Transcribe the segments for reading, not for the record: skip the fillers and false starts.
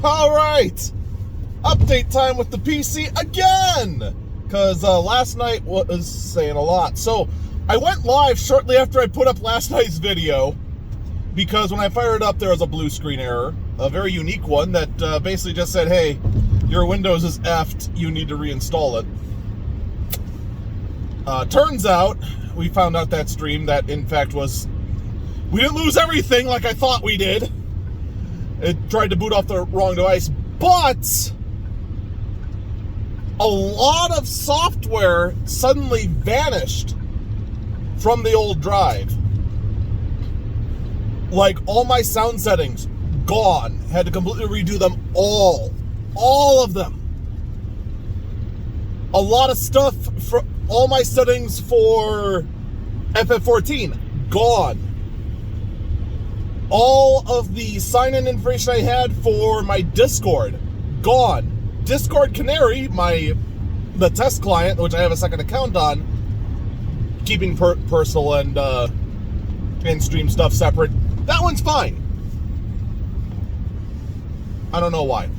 All right, update time with the PC again, because last night was saying a lot. So I went live shortly after I put up last night's video, because when I fired it up, there was a blue screen error, a very unique one that basically just said, hey, your Windows is effed, you need to reinstall it. Turns out, we found out that stream that in fact we didn't lose everything like I thought we did. It tried to boot off the wrong device, but a lot of software suddenly vanished from the old drive. Like all my sound settings, gone. Had to completely redo them all of them. A lot of stuff, for all my settings for FF14, gone. All of the sign-in information I had for my Discord, gone. Discord Canary, the test client, which I have a second account on, keeping personal and stream stuff separate, that one's fine. I don't know why.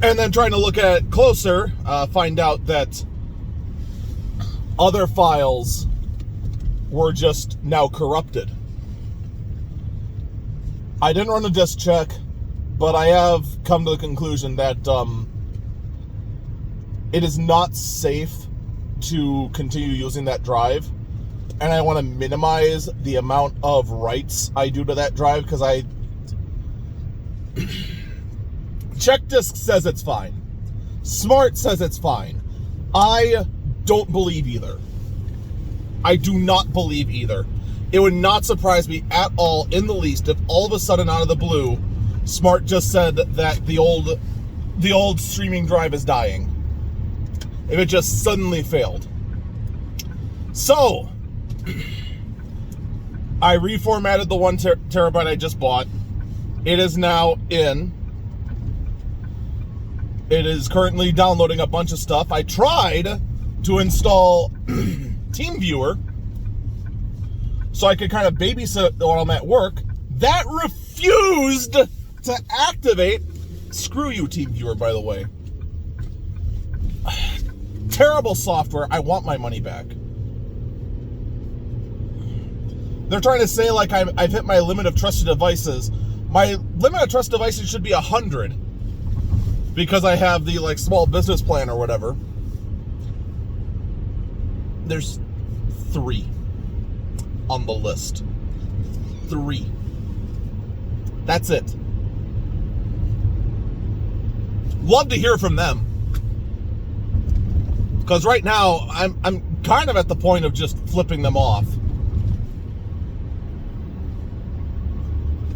And then trying to look at it closer, find out that other files were just now corrupted. I didn't run a disk check, but I have come to the conclusion that it is not safe to continue using that drive, and I want to minimize the amount of writes I do to that drive, because Check Disk says it's fine. Smart says it's fine. I don't believe either. I do not believe either. It would not surprise me at all in the least if all of a sudden out of the blue, Smart just said that the old streaming drive is dying. If it just suddenly failed. So, I reformatted the 1 terabyte I just bought. It is now in. It is currently downloading a bunch of stuff. I tried to install TeamViewer so I could kind of babysit while I'm at work. That refused to activate. Screw you, TeamViewer, by the way. Terrible software. I want my money back. They're trying to say like I've hit my limit of trusted devices. My limit of trusted devices should be 100 because I have the like small business plan or whatever. There's 3 on the list. 3. That's it. Love to hear from them. Because right now, I'm kind of at the point of just flipping them off.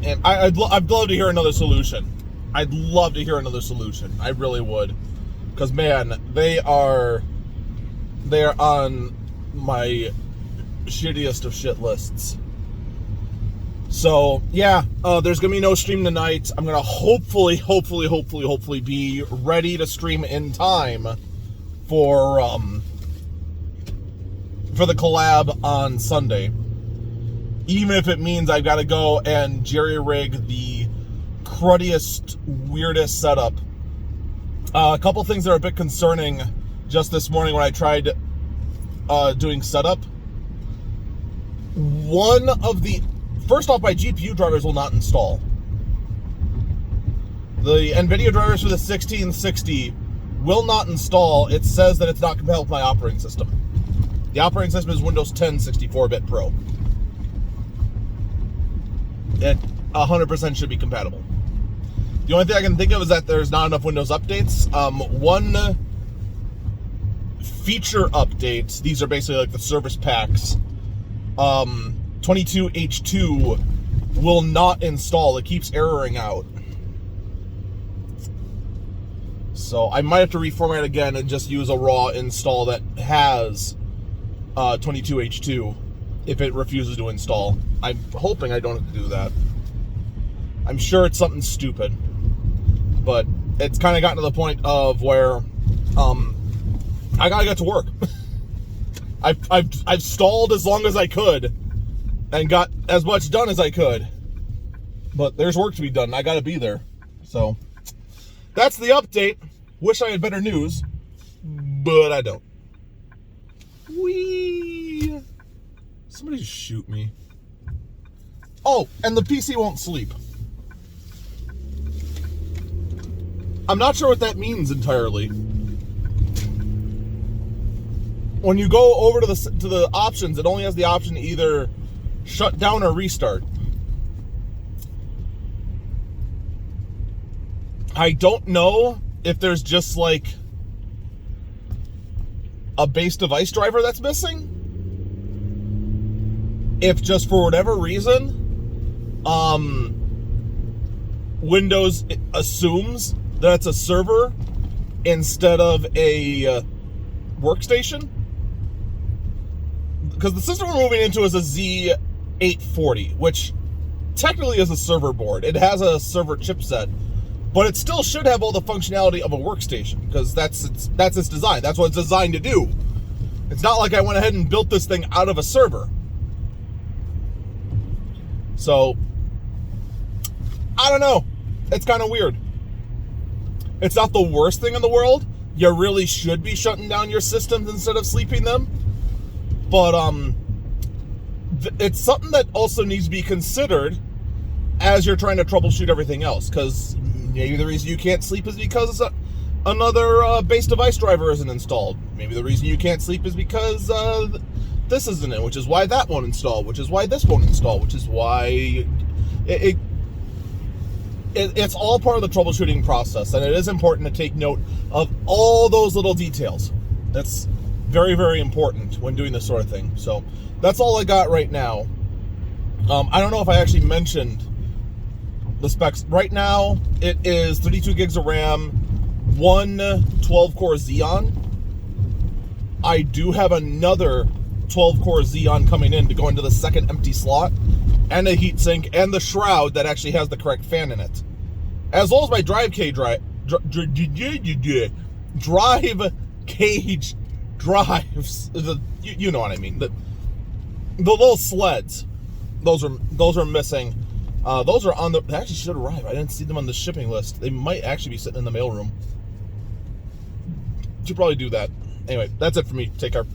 And I'd love to hear another solution. I'd love to hear another solution. I really would. Because, man, they are on my shittiest of shit lists. So, yeah, there's going to be no stream tonight. I'm going to hopefully be ready to stream in time for the collab on Sunday. Even if it means I've got to go and jerry-rig the cruddiest, weirdest setup. A couple things that are a bit concerning just this morning when I tried doing setup. First off, my GPU drivers will not install. The NVIDIA drivers for the 1660 will not install. It says that it's not compatible with my operating system. The operating system is Windows 10 64-bit Pro. It 100% should be compatible. The only thing I can think of is that there's not enough Windows updates. One feature update, these are basically like the service packs, 22H2 will not install. It keeps erroring out. So I might have to reformat again and just use a raw install that has 22H2 if it refuses to install. I'm hoping I don't have to do that. I'm sure it's something stupid, but it's kind of gotten to the point of where I gotta get to work. I've stalled as long as I could, and got as much done as I could. But there's work to be done. I got to be there. So that's the update. Wish I had better news, but I don't. Whee! Somebody just shoot me. Oh, and the PC won't sleep. I'm not sure what that means entirely. When you go over to the options, it only has the option to either shut down or restart. I don't know if there's just like a base device driver that's missing. If just for whatever reason, Windows assumes that it's a server instead of a workstation. Because the system we're moving into is a Z840, which technically is a server board. It has a server chipset, but it still should have all the functionality of a workstation, because that's its design. That's what it's designed to do. It's not like I went ahead and built this thing out of a server. So, I don't know. It's kind of weird. It's not the worst thing in the world. You really should be shutting down your systems instead of sleeping them. But it's something that also needs to be considered as you're trying to troubleshoot everything else. Because maybe the reason you can't sleep is because another base device driver isn't installed. Maybe the reason you can't sleep is because this isn't in, which is why that won't install, which is why this won't install, which is why it's all part of the troubleshooting process, and it is important to take note of all those little details. That's very, very important when doing this sort of thing. So that's all I got right now. I don't know if I actually mentioned the specs. Right now, it is 32 gigs of RAM, one 12-core Xeon. I do have another 12-core Xeon coming in to go into the second empty slot, and a heatsink, and the shroud that actually has the correct fan in it. As well as my drive cage drives, you know what I mean. The little sleds, those are missing. Those are on the, they actually should arrive. I didn't see them on the shipping list. They might actually be sitting in the mailroom. Should probably do that. Anyway, that's it for me. Take care.